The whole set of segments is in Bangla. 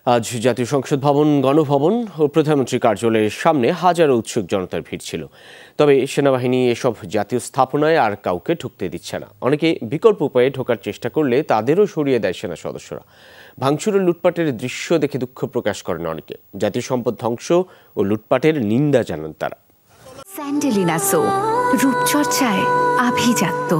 আজ জাতীয় সংসদ ভবন, গণভবন ও প্রধানমন্ত্রীর কার্যালয়ের সামনে হাজারো উৎসুক জনতার ভিড় ছিল। তবে সেনাবাহিনী এসব জাতীয় স্থাপনায় আর কাউকে ঢুকতে দিচ্ছে না। অনেকে বিকল্প উপায়ে ঢোকার চেষ্টা করলে তাদেরও সরিয়ে দেয় সেনা সদস্যরা। ভাঙচুর ও লুটপাটের দৃশ্য দেখে দুঃখ প্রকাশ করেন অনেকে। জাতীয় সম্পদ ধ্বংস ও লুটপাটের নিন্দা জানান তারা। স্যান্ডেলিনা সো, রূপচর্চায় আভিজাত্য।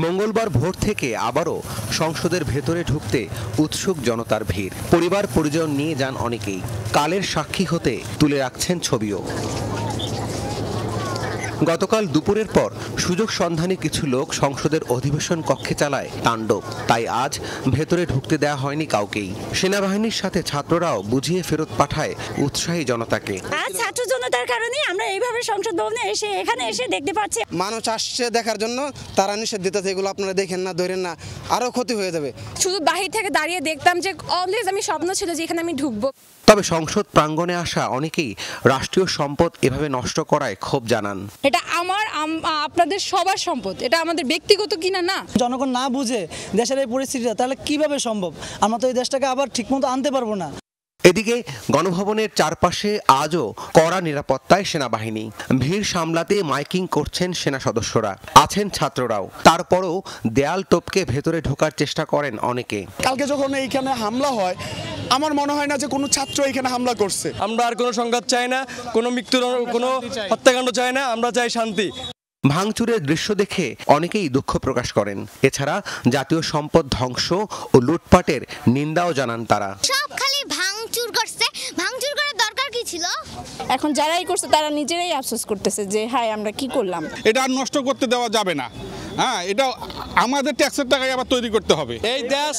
মঙ্গলবার ভোর থেকে আবারও সংসদের ভেতরে ঢুকতে উৎসুক জনতার ভিড়। পরিবার পরিজন নিয়ে যান অনেকেই। কালের সাক্ষী হতে তুলে রাখছেন ছবিও। গতকাল দুপুরের পর সুযোগ সন্ধানী কিছু লোক সংসদের অধিবেশন কক্ষে চালায় তাণ্ডব। তাই আজ ভেতরে ঢুকতে দেওয়া হয়নি কাউকেই। সেনাবাহিনীর সাথে ছাত্ররাও বুঝিয়ে ফেরত পাঠায় উৎসাহী জনতাকে। আজ ছাত্র জনতার কারণে আমরা এইভাবে সংসদ ভবনে এখানে এসে দেখতে পাচ্ছি। মানুষ আসছে দেখার জন্য, তারা নিষেধ দিতেছে এগুলো আপনারা দেখেন না, ধরেন না, আরো ক্ষতি হয়ে যাবে। শুধু বাহির থেকে দাঁড়িয়ে দেখতাম যে অলওয়েজ আমি স্বপ্ন ছিল যে এখানে আমি ঢুকবো। তবে সংসদ প্রাঙ্গণে আসা অনেকেই রাষ্ট্রীয় সম্পদ এভাবে নষ্ট করায় ক্ষোভ জানান। এটা আপনাদের সবার সম্পদ, এটা আমাদের ব্যক্তিগত কিনা না। জনগণ না বুঝে দেশের এই পরিস্থিতিটা, তাহলে কিভাবে সম্ভব? আমরা তো এই দেশটাকে আবার ঠিকমতো আনতে পারবো না। এদিকে গণভবনের চারপাশে আজও কড়া নিরাপত্তায় সেনাবাহিনী। ভিড় সামলাতে মাইকিং করছেন সেনা সদস্যরা, আছেন ছাত্ররাও। তারপরও দেয়াল টপকে ভেতরে ঢোকার চেষ্টা করেন অনেকে। কালকে যখন এইখানে হামলা হয়, আমার মনে হয় না যে কোনো ছাত্র এখানে হামলা করছে। আমরা আর কোনো সংঘাত চাই না, কোনো মৃত্যুর, কোনো হত্যাকাণ্ড চাই না, আমরা চাই শান্তি। ভাঙচুরের দৃশ্য দেখে অনেকেই দুঃখ প্রকাশ করেন। এছাড়া জাতীয় সম্পদ ধ্বংস ও লুটপাটের নিন্দাও জানান তারা। সব খালি ভাঙচুর করছে, ভাঙচুর করার দরকার কি ছিল? এখন যারাই করছে তারা নিজেরাই আফসোস করতেছে যে হায় আমরা কি করলাম। এটা আর নষ্ট করতে দেওয়া যাবে না। হ্যাঁ, এটা আমাদের ট্যাক্সের টাকায় আবার তৈরি করতে হবে। এই দেশ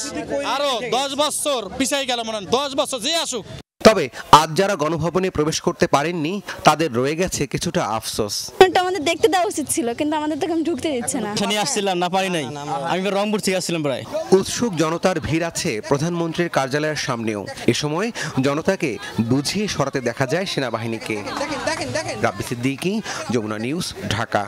আরো 10 বছর পিছাই গেল, মনে 10 বছর যে আসুক। তবে আজ যারা গণভবনে প্রবেশ করতে পারেননি তাদের রয়ে গেছে কিছুটা আফসোস। আমাদের দেখতে দেওয়া উচিত ছিল, কিন্তু আমাদের তো ঢুকতে দিচ্ছে না। এখানে আসছিলাম না, পারি নাই। আমি রংপুর থেকে আসছিলাম প্রায়। উৎসুক জনতার ভিড় আছে প্রধানমন্ত্রীর কার্যালয়ের সামনেও। এ সময় জনতাকে বুঝিয়ে সরাতে দেখা যায় সেনাবাহিনীকে। রাব্বি সিদ্দিকী, যমুনা নিউজ, ঢাকা।